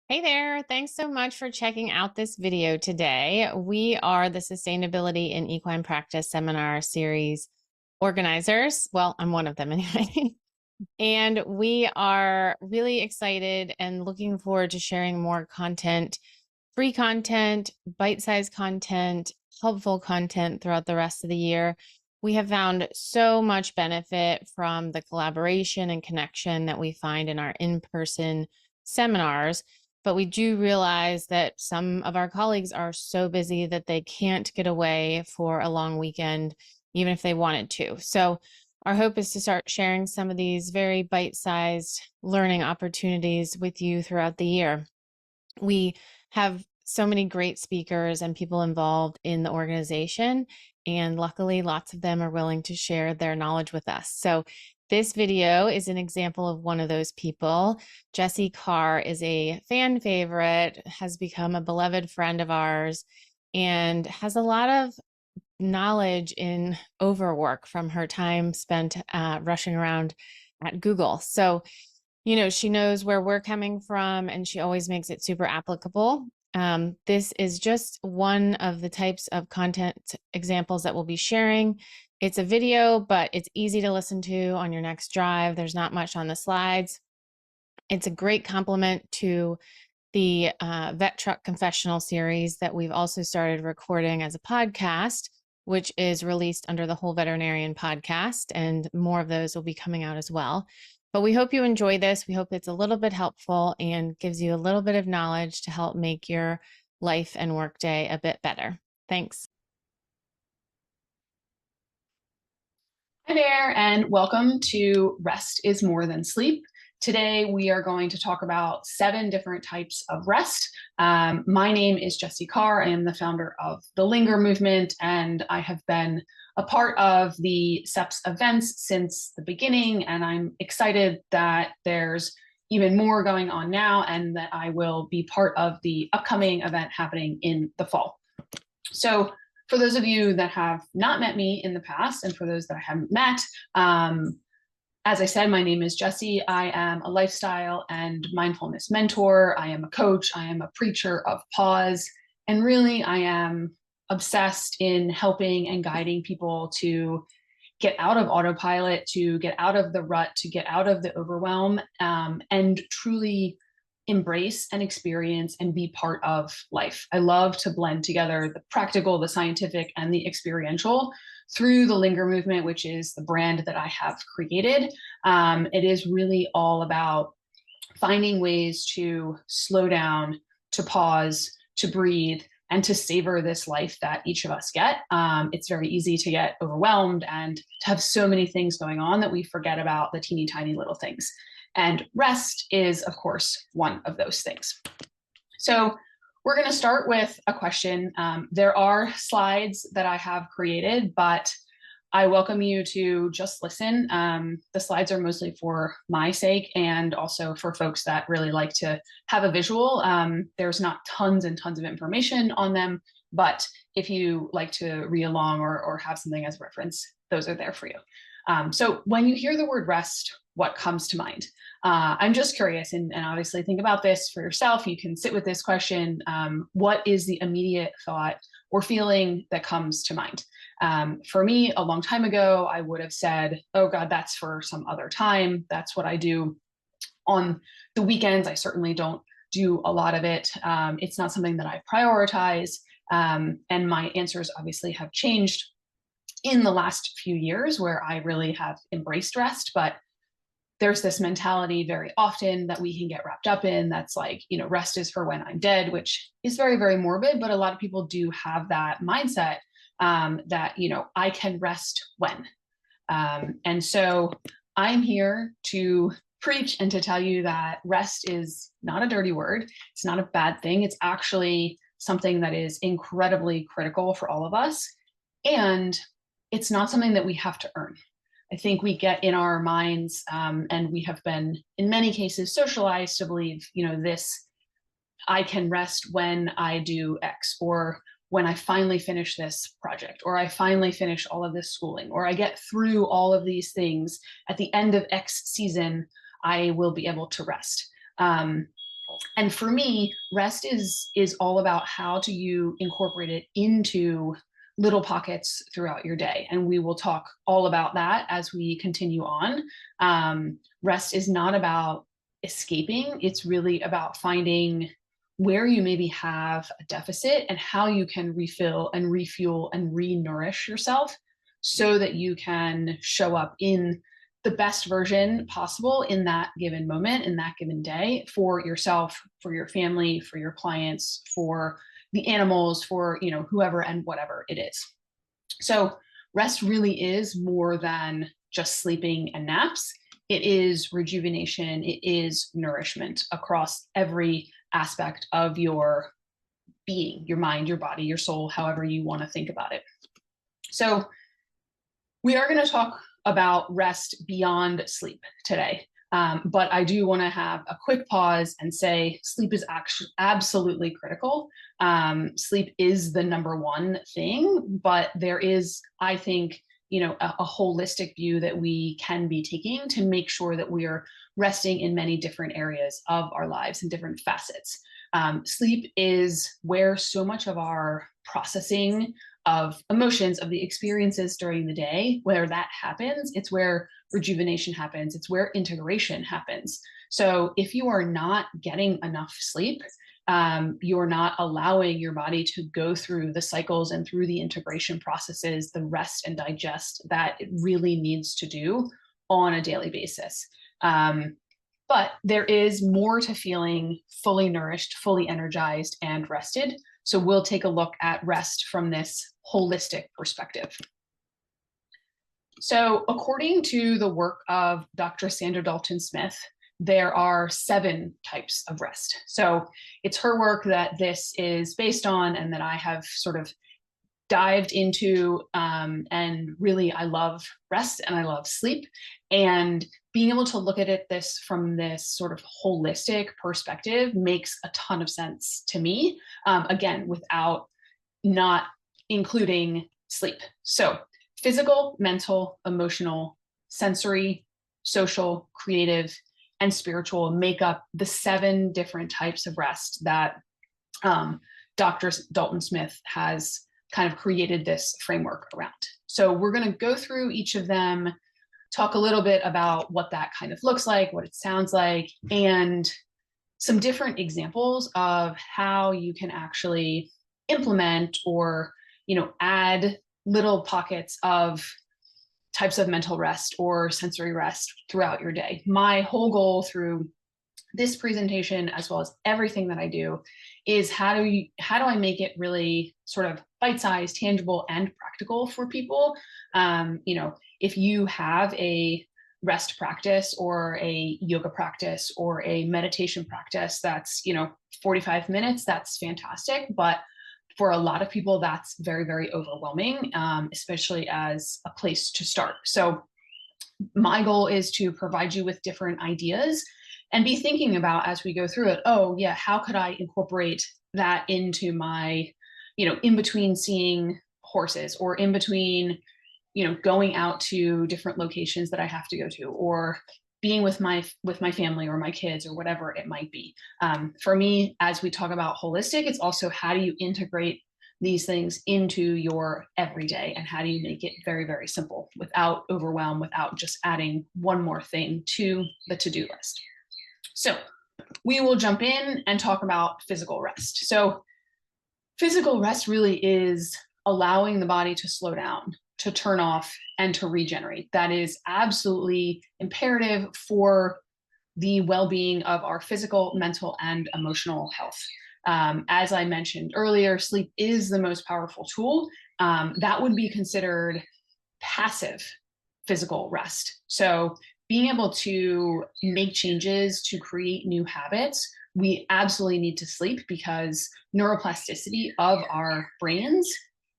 Hey there, thanks so much for checking out this video today. We are the Sustainability in Equine Practice Seminar series organizers. Well, I'm one of them anyway. And we are really excited and looking forward to sharing more content, free content, bite-sized content, helpful content throughout the rest of the year. We have found so much benefit from the collaboration and connection that we find in our in-person seminars. But we do realize that some of our colleagues are so busy that they can't get away for a long weekend, even if they wanted to. So our hope is to start sharing some of these very bite-sized learning opportunities with you throughout the year. We have so many great speakers and people involved in the organization, and luckily lots of them are willing to share their knowledge with us. So this video is an example of one of those people. Jessie Carr is a fan favorite, has become a beloved friend of ours, and has a lot of knowledge in overwork from her time spent rushing around at Google. So, she knows where we're coming from, and she always makes it super applicable. This is just one of the types of content examples that we'll be sharing. It's a video, but it's easy to listen to on your next drive. There's not much on the slides. It's a great complement to the Vet Truck Confessional series that we've also started recording as a podcast, which is released under the Whole Veterinarian podcast, and more of those will be coming out as well. But we hope you enjoy this. We hope it's a little bit helpful and gives you a little bit of knowledge to help make your life and workday a bit better. Thanks. Hi there, and welcome to Rest is More Than Sleep. Today, we are going to talk about 7 different types of rest. My name is Jessie Carr. I am the founder of the Linger movement, and I have been a part of the SEPS events since the beginning, and I'm excited that there's even more going on now and that I will be part of the upcoming event happening in the fall. So for those of you that have not met me in the past, and for those that I haven't met, as I said, my name is Jessie. I am a lifestyle and mindfulness mentor. I am a coach. I am a preacher of pause. And really, I am obsessed in helping and guiding people to get out of autopilot, to get out of the rut, to get out of the overwhelm, and truly embrace and experience and be part of life. I love to blend together the practical, the scientific, and the experiential through the Linger movement, which is the brand that I have created. It is really all about finding ways to slow down, to pause, to breathe, and to savor this life that each of us get. It's very easy to get overwhelmed and to have so many things going on that we forget about the teeny tiny little things. And rest is, of course, one of those things. So we're going to start with a question. There are slides that I have created, but I welcome you to just listen. The slides are mostly for my sake and also for folks that really like to have a visual. There's not tons and tons of information on them, but if you like to read along or have something as a reference, those are there for you. So when you hear the word rest, what comes to mind? I'm just curious, and obviously think about this for yourself. You can sit with this question. What is the immediate thought or feeling that comes to mind? For me, a long time ago, I would have said, oh God, that's for some other time. That's what I do on the weekends. I certainly don't do a lot of it. It's not something that I prioritize. And my answers obviously have changed in the last few years where I really have embraced rest, but there's this mentality very often that we can get wrapped up in that's like, rest is for when I'm dead, which is very, very morbid, but a lot of people do have that mindset that, I can rest when. And so I'm here to preach and to tell you that rest is not a dirty word. It's not a bad thing. It's actually something that is incredibly critical for all of us. And it's not something that we have to earn. I think we get in our minds, and we have been, in many cases, socialized to believe, this, I can rest when I do X, or when I finally finish this project, or I finally finish all of this schooling, or I get through all of these things at the end of X season, I will be able to rest. And for me, rest is all about how do you incorporate it into little pockets throughout your day. And we will talk all about that as we continue on. Rest is not about escaping. It's really about finding where you maybe have a deficit and how you can refill and refuel and re-nourish yourself so that you can show up in the best version possible in that given moment, in that given day, for yourself, for your family, for your clients, for the animals, for whoever and whatever it is. So rest really is more than just sleeping and naps. It is rejuvenation. It is nourishment across every aspect of your being, your mind, your body, your soul, however you want to think about it. So we are going to talk about rest beyond sleep today. But I do want to have a quick pause and say sleep is actually absolutely critical. Sleep is the number one thing, but there is, I think, a holistic view that we can be taking to make sure that we are resting in many different areas of our lives and different facets. Sleep is where so much of our processing of emotions, of the experiences during the day, where that happens, it's where rejuvenation happens, it's where integration happens. So if you are not getting enough sleep, you're not allowing your body to go through the cycles and through the integration processes, the rest and digest that it really needs to do on a daily basis. But there is more to feeling fully nourished, fully energized, and rested. So we'll take a look at rest from this holistic perspective. So according to the work of Dr. Sandra Dalton-Smith, there are 7 types of rest. So it's her work that this is based on and that I have sort of dived into, and really I love rest and I love sleep, and being able to look at it from this sort of holistic perspective makes a ton of sense to me, again, without not including sleep. So physical, mental, emotional, sensory, social, creative, and spiritual make up the 7 different types of rest that Dr. Dalton-Smith has kind of created this framework around. So we're going to go through each of them, talk a little bit about what that kind of looks like, what it sounds like, and some different examples of how you can actually implement or, add little pockets of types of mental rest or sensory rest throughout your day. My whole goal through this presentation, as well as everything that I do, is how do I make it really sort of bite-sized, tangible, and practical for people? If you have a rest practice or a yoga practice or a meditation practice that's 45 minutes, that's fantastic. But for a lot of people, that's very, very overwhelming, especially as a place to start. So my goal is to provide you with different ideas and be thinking about, as we go through it, oh yeah, how could I incorporate that into my, in between seeing horses, or in between, going out to different locations that I have to go to, or being with my family or my kids or whatever it might be. For me, as we talk about holistic, it's also how do you integrate these things into your everyday, and how do you make it very, very simple without overwhelm, without just adding one more thing to the to-do list. So we will jump in and talk about physical rest. So physical rest really is allowing the body to slow down, to turn off, and to regenerate. That is absolutely imperative for the well-being of our physical, mental, and emotional health. As I mentioned earlier, sleep is the most powerful tool. That would be considered passive physical rest. So being able to make changes to create new habits, we absolutely need to sleep, because neuroplasticity of our brains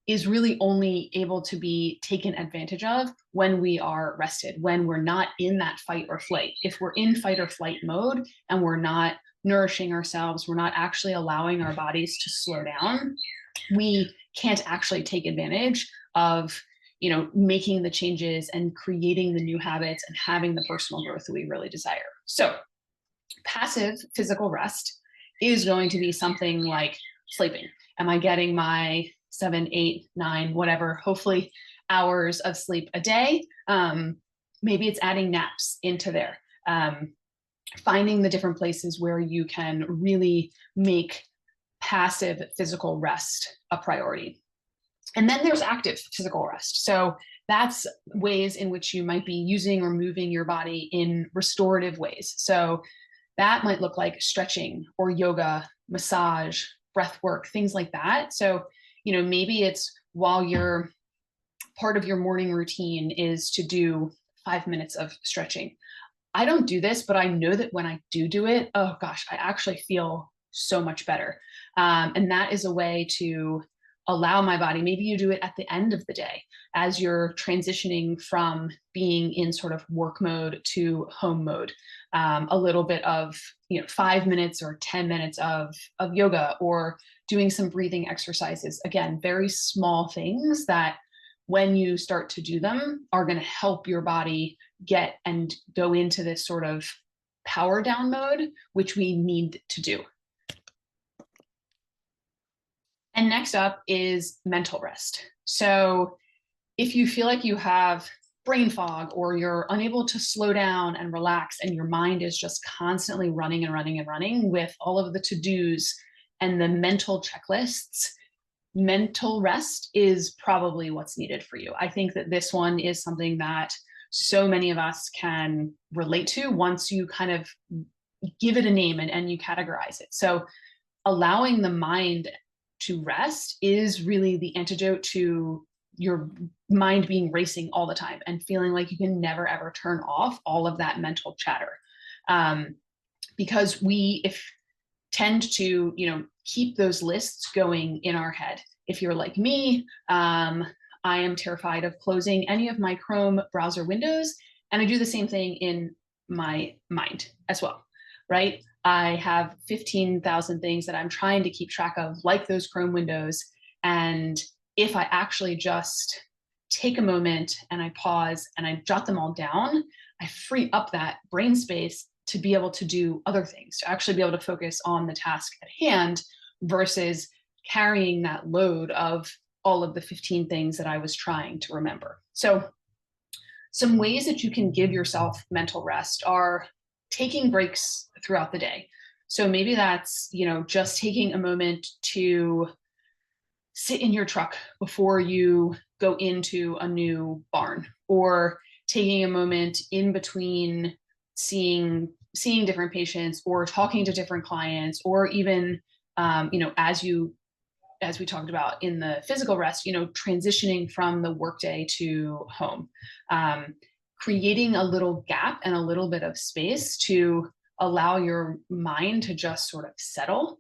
is really only able to be taken advantage of when we are rested, when we're not in that fight or flight. If we're in fight or flight mode and we're not nourishing ourselves, we're not actually allowing our bodies to slow down, we can't actually take advantage of making the changes and creating the new habits and having the personal growth that we really desire. So passive physical rest is going to be something like sleeping. Am I getting my 7, 8, 9, whatever, hopefully hours of sleep a day? Maybe it's adding naps into there. Finding the different places where you can really make passive physical rest a priority. And then there's active physical rest. So that's ways in which you might be using or moving your body in restorative ways. So that might look like stretching or yoga, massage, breath work, things like that. So, maybe it's while you're part of your morning routine is to do 5 minutes of stretching. I don't do this, but I know that when I do it, oh gosh, I actually feel so much better. And that is a way to allow my body, maybe you do it at the end of the day as you're transitioning from being in sort of work mode to home mode. A little bit of 5 minutes or 10 minutes of yoga, or doing some breathing exercises. Again, very small things that when you start to do them are going to help your body get and go into this sort of power down mode, which we need to do. And next up is mental rest. So if you feel like you have brain fog, or you're unable to slow down and relax, and your mind is just constantly running and running and running with all of the to-dos and the mental checklists, mental rest is probably what's needed for you. I think that this one is something that so many of us can relate to once you kind of give it a name and you categorize it. So allowing the mind to rest is really the antidote to your mind being racing all the time and feeling like you can never ever turn off all of that mental chatter. Because we tend to keep those lists going in our head. If you're like me, I am terrified of closing any of my Chrome browser windows, and I do the same thing in my mind as well, right? I have 15,000 things that I'm trying to keep track of, like those Chrome windows. And if I actually just take a moment and I pause and I jot them all down, I free up that brain space to be able to do other things, to actually be able to focus on the task at hand versus carrying that load of all of the 15 things that I was trying to remember. So some ways that you can give yourself mental rest are taking breaks throughout the day. So maybe that's, just taking a moment to sit in your truck before you go into a new barn, or taking a moment in between seeing different patients, or talking to different clients, or even, as we talked about in the physical rest, transitioning from the workday to home, creating a little gap and a little bit of space to allow your mind to just sort of settle,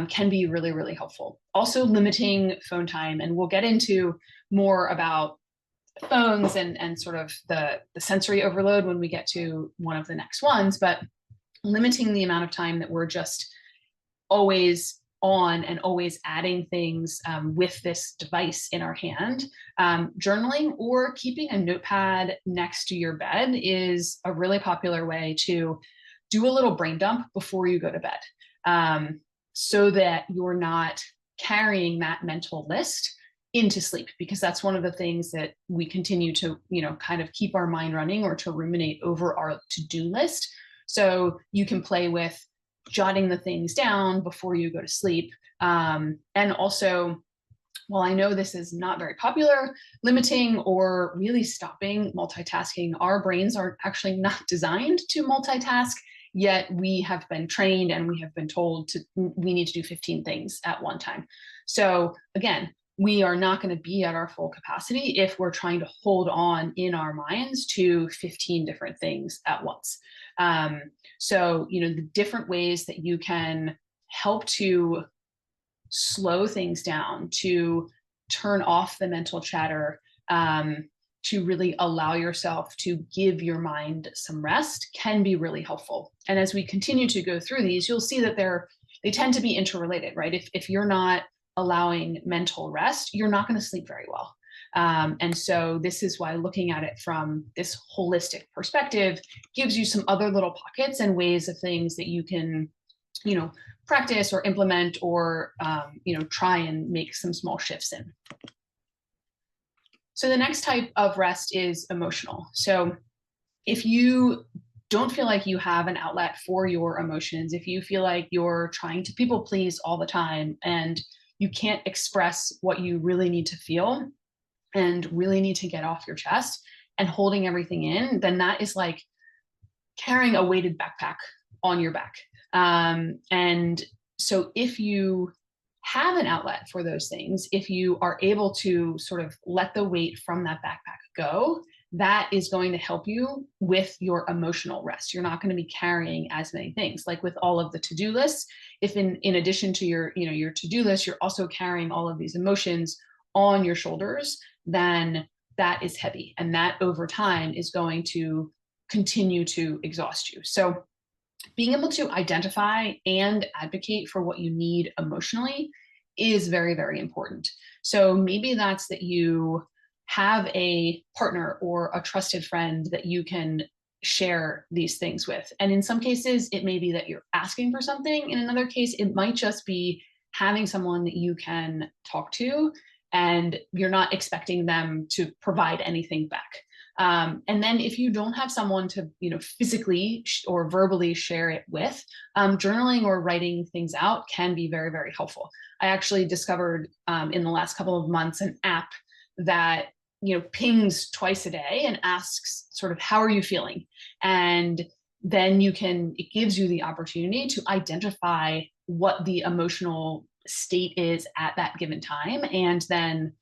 can be really, really helpful. Also limiting phone time, and we'll get into more about phones and sort of the sensory overload when we get to one of the next ones, but limiting the amount of time that we're just always on and always adding things with this device in our hand. Journaling or keeping a notepad next to your bed is a really popular way to do a little brain dump before you go to bed, so that you're not carrying that mental list into sleep, because that's one of the things that we continue to, kind of keep our mind running or to ruminate over our to-do list. So you can play with jotting the things down before you go to sleep. And also, while I know this is not very popular, limiting or really stopping multitasking. Our brains are actually not designed to multitask, yet we have been trained and we have been told we need to do 15 things at one time. So again, we are not going to be at our full capacity if we're trying to hold on in our minds to 15 different things at once. So, the different ways that you can help to slow things down, to turn off the mental chatter, to really allow yourself to give your mind some rest can be really helpful. And as we continue to go through these, you'll see that they tend to be interrelated, right? If you're not allowing mental rest, you're not going to sleep very well. And so this is why looking at it from this holistic perspective gives you some other little pockets and ways of things that you can practice or implement or, try and make some small shifts in. So the next type of rest is emotional. So if you don't feel like you have an outlet for your emotions, if you feel like you're trying to people please all the time and you can't express what you really need to feel and really need to get off your chest and holding everything in, then that is like carrying a weighted backpack on your back. And so if you have an outlet for those things, if you are able to sort of let the weight from that backpack go, that is going to help you with your emotional rest. You're not going to be carrying as many things. Like with all of the to-do lists, if in addition to your to-do list, you're also carrying all of these emotions on your shoulders, then that is heavy. And that over time is going to continue to exhaust you. So being able to identify and advocate for what you need emotionally is very, very important. So maybe that's that you have a partner or a trusted friend that you can share these things with. And in some cases, it may be that you're asking for something. In another case, it might just be having someone that you can talk to and you're not expecting them to provide anything back. And then if you don't have someone to, physically or verbally share it with, journaling or writing things out can be very, very helpful. I actually discovered in the last couple of months an app that, pings twice a day and asks sort of, how are you feeling? And then it gives you the opportunity to identify what the emotional state is at that given time. And then,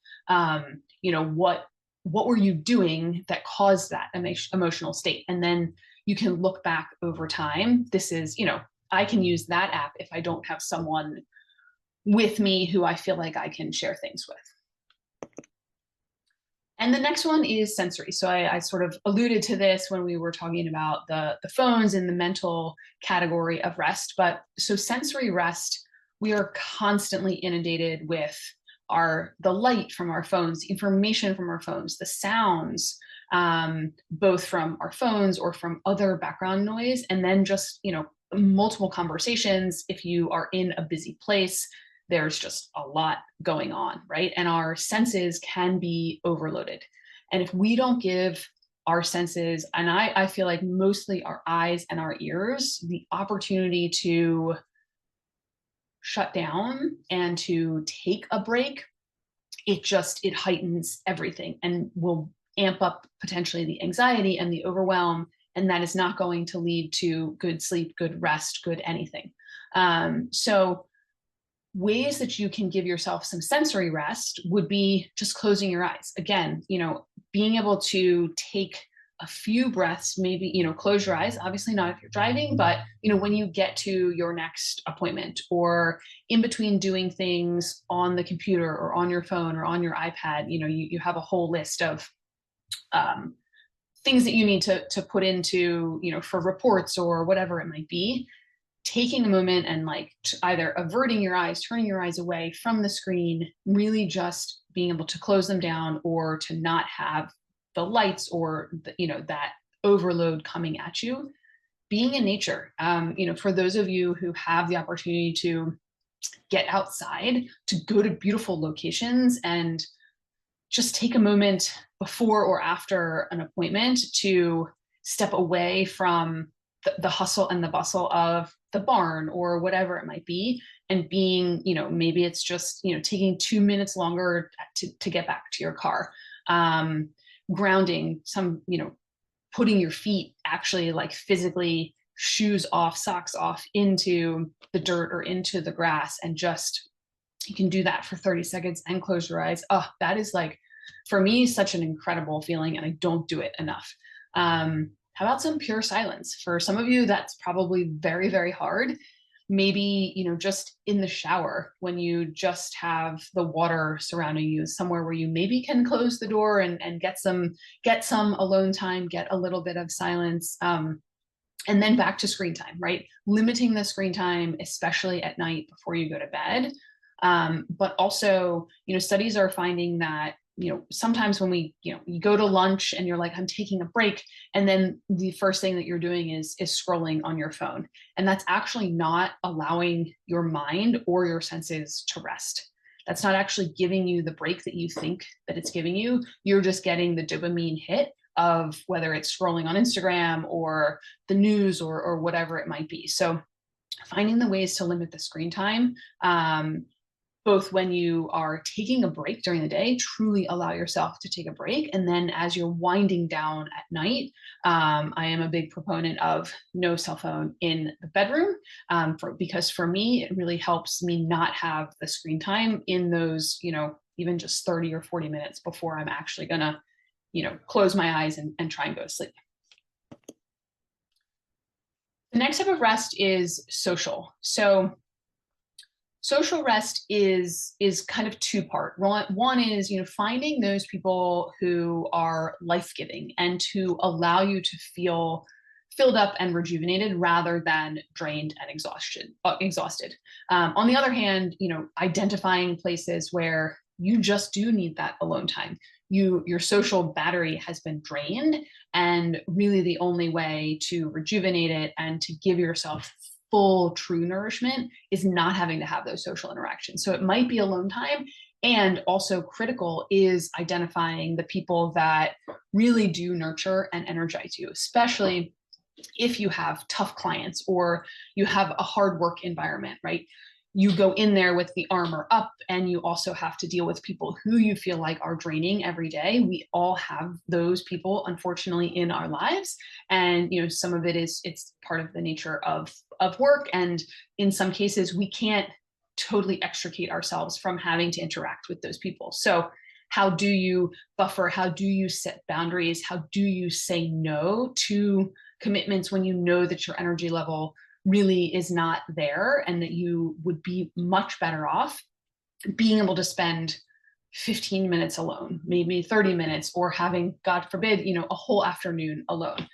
what were you doing that caused that emotional state? And then you can look back over time. This is, I can use that app if I don't have someone with me who I feel like I can share things with. And the next one is sensory. So I sort of alluded to this when we were talking about the phones in the mental category of rest. But so sensory rest, we are constantly inundated with the light from our phones, information from our phones, the sounds, both from our phones or from other background noise, and then just, multiple conversations. If you are in a busy place, there's just a lot going on, right? And our senses can be overloaded. And if we don't give our senses, and I feel like mostly our eyes and our ears, the opportunity to shut down and to take a break, it heightens everything and will amp up potentially the anxiety and the overwhelm. And that is not going to lead to good sleep, good rest, good anything. So ways that you can give yourself some sensory rest would be just closing your eyes. Again, being able to take a few breaths, maybe, close your eyes, obviously not if you're driving, but, when you get to your next appointment or in between doing things on the computer or on your phone or on your iPad, you have a whole list of things that you need to put into, for reports or whatever it might be. Taking a moment and either averting your eyes, turning your eyes away from the screen, really just being able to close them down or to not have the lights or that overload coming at you. Being in nature, for those of you who have the opportunity to get outside, to go to beautiful locations and just take a moment before or after an appointment to step away from the hustle and the bustle of the barn or whatever it might be, and being, maybe it's just, taking 2 minutes longer to get back to your car. Grounding, putting your feet actually physically, shoes off, socks off, into the dirt or into the grass, and just, you can do that for 30 seconds and close your eyes. Oh, that is for me, such an incredible feeling, and I don't do it enough. How about some pure silence? For some of you, that's probably very, very hard. Maybe, just in the shower, when you just have the water surrounding you, somewhere where you maybe can close the door and get some alone time, get a little bit of silence. And then back to screen time, right? Limiting the screen time, especially at night before you go to bed. But also, studies are finding that sometimes when you go to lunch and you're like, I'm taking a break, and then the first thing that you're doing is scrolling on your phone. And that's actually not allowing your mind or your senses to rest. That's not actually giving you the break that you think that it's giving you. You're just getting the dopamine hit of whether it's scrolling on Instagram or the news or whatever it might be. So finding the ways to limit the screen time, both when you are taking a break during the day, truly allow yourself to take a break. And then as you're winding down at night, I am a big proponent of no cell phone in the bedroom, because for me, it really helps me not have the screen time in those, even just 30 or 40 minutes before I'm actually gonna, close my eyes and try and go to sleep. The next type of rest is social. So social rest is kind of two-part. One is, finding those people who are life-giving and to allow you to feel filled up and rejuvenated rather than drained and exhausted. On the other hand, identifying places where you just do need that alone time. Your social battery has been drained, and really the only way to rejuvenate it and to give yourself full true nourishment is not having to have those social interactions. So it might be alone time, and also critical is identifying the people that really do nurture and energize you, especially if you have tough clients or you have a hard work environment, right? You go in there with the armor up, and you also have to deal with people who you feel like are draining every day. We all have those people, unfortunately, in our lives. And, some of it it's part of the nature of work. And in some cases, we can't totally extricate ourselves from having to interact with those people. So how do you buffer? How do you set boundaries? How do you say no to commitments when you know that your energy level really is not there, and that you would be much better off being able to spend 15 minutes alone, maybe 30 minutes, or having, God forbid, a whole afternoon alone.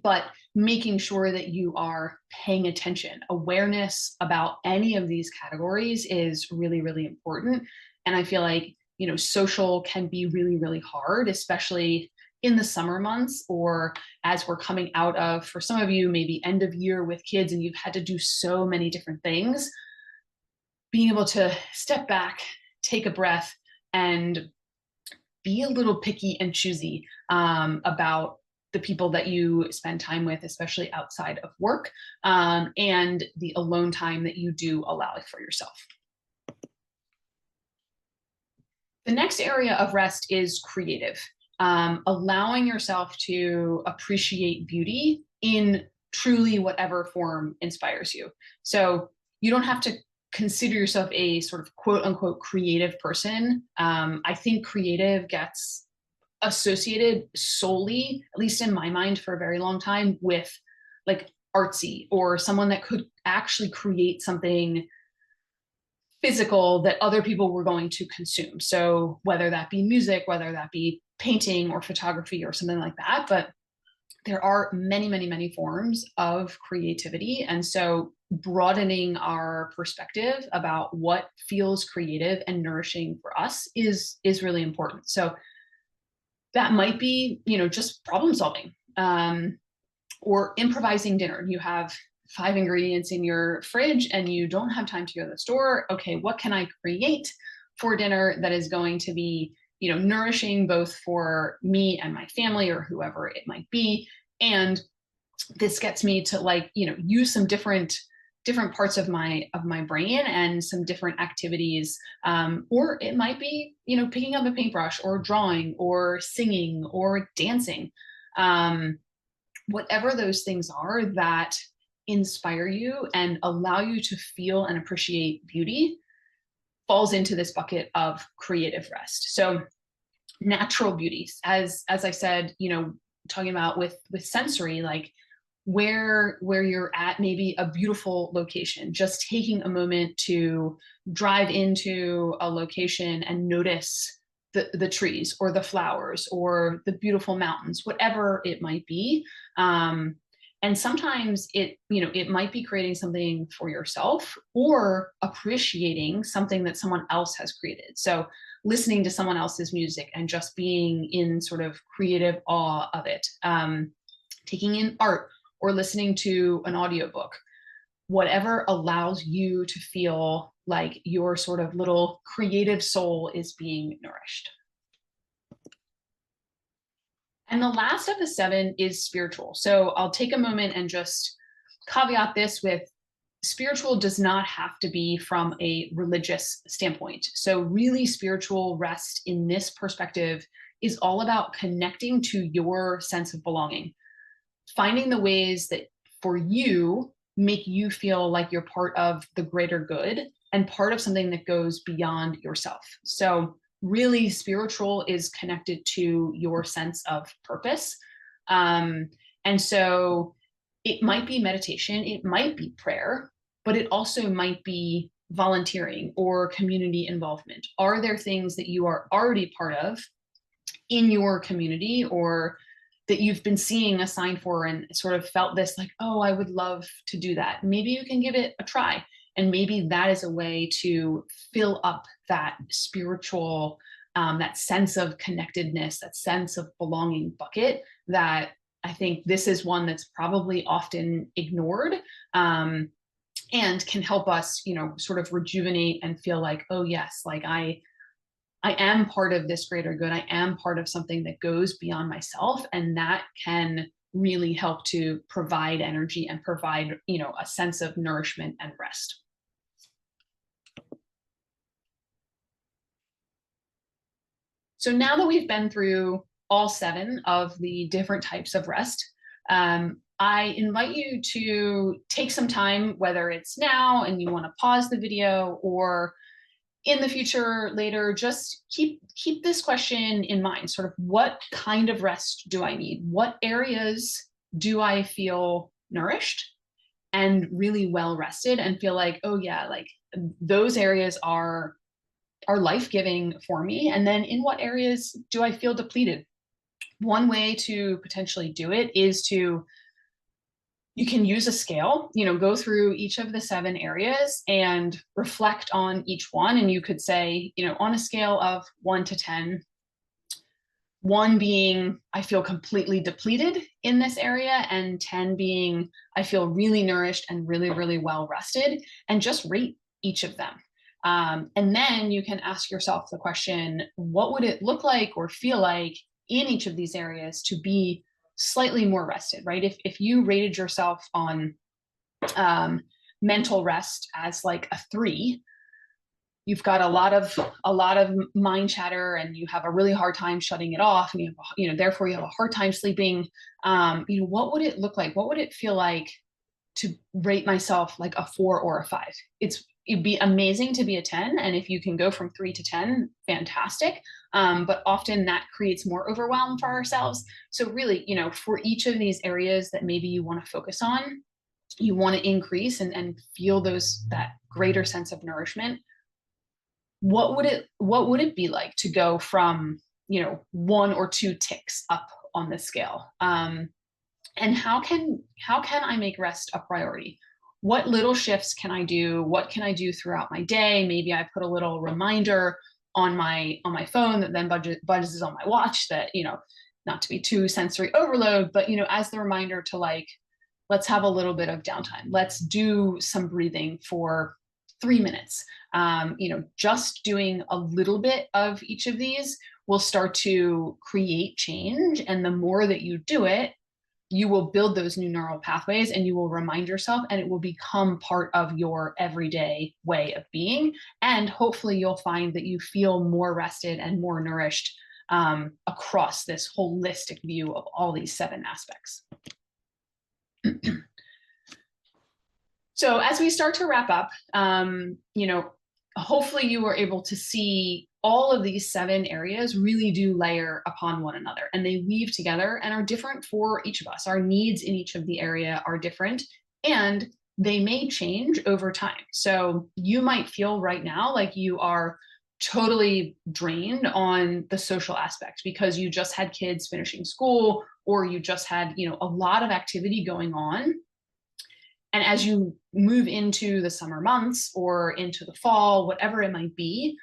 But making sure that you are paying attention. Awareness about any of these categories is really, really important. And I feel like, social can be really, really hard, especially in the summer months, or as we're coming out of, for some of you, maybe end of year with kids, and you've had to do so many different things. Being able to step back, take a breath, and be a little picky and choosy about the people that you spend time with, especially outside of work, and the alone time that you do allow for yourself. The next area of rest is creative. Allowing yourself to appreciate beauty in truly whatever form inspires you. So you don't have to consider yourself a sort of quote unquote creative person. I think creative gets associated solely, at least in my mind for a very long time, with like artsy, or someone that could actually create something physical that other people were going to consume. So whether that be music, whether that be painting or photography or something like that, but there are many, many, many forms of creativity. And so broadening our perspective about what feels creative and nourishing for us is really important. So that might be, just problem solving, or improvising dinner. You have 5 ingredients in your fridge and you don't have time to go to the store. Okay, what can I create for dinner that is going to be, nourishing both for me and my family or whoever it might be? And this gets me to use some different parts of my brain and some different activities. Or it might be, picking up a paintbrush or drawing or singing or dancing. Whatever those things are that inspire you and allow you to feel and appreciate beauty falls into this bucket of creative rest. So natural beauties, as I said, talking about with sensory, like where you're at maybe a beautiful location, just taking a moment to drive into a location and notice the trees or the flowers or the beautiful mountains, whatever it might be. And sometimes it might be creating something for yourself or appreciating something that someone else has created. So listening to someone else's music and just being in sort of creative awe of it, taking in art or listening to an audiobook, whatever allows you to feel like your sort of little creative soul is being nourished. And the last of the 7 is spiritual. So I'll take a moment and just caveat this with spiritual does not have to be from a religious standpoint. So really spiritual rest in this perspective is all about connecting to your sense of belonging, finding the ways that for you make you feel like you're part of the greater good and part of something that goes beyond yourself. So really spiritual is connected to your sense of purpose. And so it might be meditation, it might be prayer, but it also might be volunteering or community involvement. Are there things that you are already part of in your community or that you've been seeing a sign for and sort of felt this like, oh, I would love to do that? Maybe you can give it a try. And maybe that is a way to fill up that spiritual, that sense of connectedness, that sense of belonging bucket that I think this is one that's probably often ignored, and can help us, sort of rejuvenate and feel like, oh yes, like I am part of this greater good. I am part of something that goes beyond myself. And that can really help to provide energy and provide, a sense of nourishment and rest. So now that we've been through all 7 of the different types of rest, I invite you to take some time, whether it's now and you want to pause the video or in the future later, just keep this question in mind. Sort of what kind of rest do I need? What areas do I feel nourished and really well rested and feel like, oh yeah, like those areas are life-giving for me? And then in what areas do I feel depleted? One way to potentially do it is you can use a scale, go through each of the 7 areas and reflect on each one. And you could say, on a scale of 1 to 10, 1 being I feel completely depleted in this area, and 10 being I feel really nourished and really, really well rested, and just rate each of them. And then you can ask yourself the question, what would it look like or feel like in each of these areas to be slightly more rested, right? If you rated yourself on mental rest as like a 3, you've got a lot of mind chatter and you have a really hard time shutting it off, and therefore you have a hard time sleeping. What would it look like? What would it feel like to rate myself like a 4 or a 5? It'd be amazing to be a 10. And if you can go from 3 to 10, fantastic. But often that creates more overwhelm for ourselves. So really, for each of these areas that maybe you want to focus on, you want to increase and feel that greater sense of nourishment. What would it be like to go from, 1 or 2 ticks up on the scale? And how can I make rest a priority? What little shifts can I do? What can I do throughout my day? Maybe I put a little reminder on my phone that then buzzes on my watch that, not to be too sensory overload, but, as the reminder to like, let's have a little bit of downtime. Let's do some breathing for 3 minutes. Just doing a little bit of each of these will start to create change. And the more that you do it, you will build those new neural pathways and you will remind yourself, and it will become part of your everyday way of being. And hopefully you'll find that you feel more rested and more nourished across this holistic view of all these 7 aspects. So as we start to wrap up, hopefully you were able to see all of these 7 areas really do layer upon one another, and they weave together and are different for each of us. Our needs in each of the area are different, and they may change over time. So you might feel right now like you are totally drained on the social aspect because you just had kids finishing school, or you just had, a lot of activity going on. And as you move into the summer months or into the fall, whatever it might be,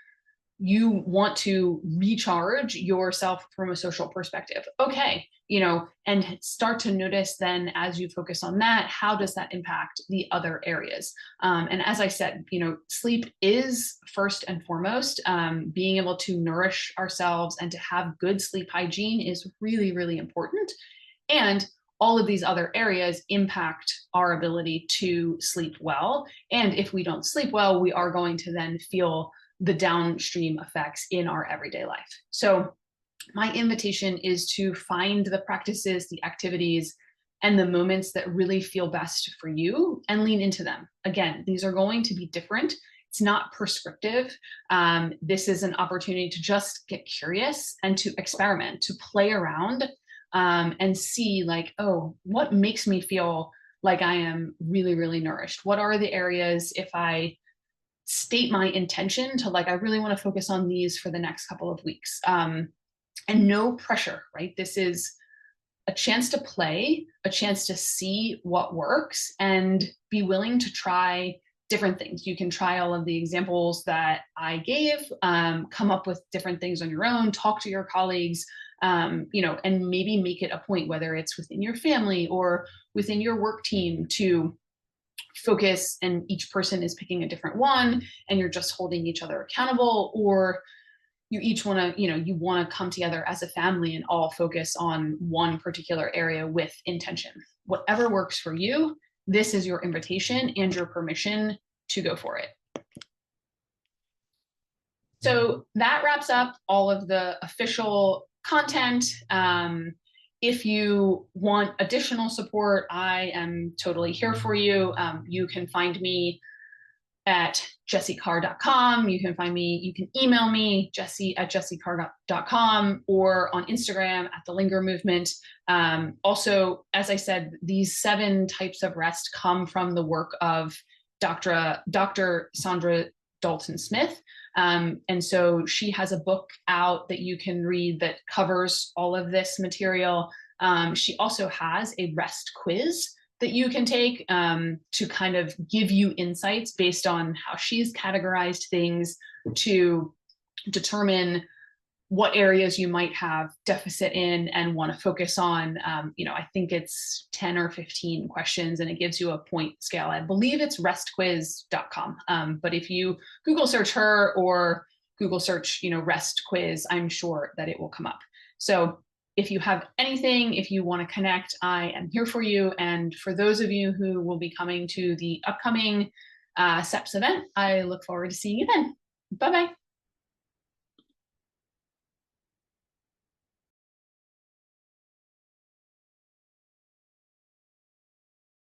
you want to recharge yourself from a social perspective. Okay, and start to notice then, as you focus on that, how does that impact the other areas? And as I said, sleep is first and foremost. Being able to nourish ourselves and to have good sleep hygiene is really, really important. And all of these other areas impact our ability to sleep well. And if we don't sleep well, we are going to then feel the downstream effects in our everyday life. So my invitation is to find the practices, the activities, and the moments that really feel best for you and lean into them. Again, these are going to be different. It's not prescriptive. This is an opportunity to just get curious and to experiment, to play around, and see like, oh, what makes me feel like I am really, really nourished? What are the areas, if I state my intention to like, I really want to focus on these for the next couple of weeks, and no pressure, right? This is a chance to play, a chance to see what works and be willing to try different things. You can try all of the examples that I gave, come up with different things on your own, talk to your colleagues, and maybe make it a point, whether it's within your family or within your work team, to focus, and each person is picking a different one and you're just holding each other accountable, or you each want to, you want to come together as a family and all focus on one particular area with intention. Whatever works for you, this is your invitation and your permission to go for it. So that wraps up all of the official content. If you want additional support, I am totally here for you. You can find me at jessiecarr.com. You can find me, you can email me, jessie@jessiecarr.com, or on Instagram at the Linger Movement. Also, as I said, these 7 types of rest come from the work of Dr. Sandra Dalton Smith. And so she has a book out that you can read that covers all of this material. She also has a rest quiz that you can take, to kind of give you insights based on how she's categorized things to determine what areas you might have deficit in and want to focus on. I think it's 10 or 15 questions and it gives you a point scale. I believe it's restquiz.com. But if you Google search her or Google search, rest quiz, I'm sure that it will come up. So if you have anything, if you want to connect, I am here for you. And for those of you who will be coming to the upcoming SEPS event, I look forward to seeing you then. Bye-bye.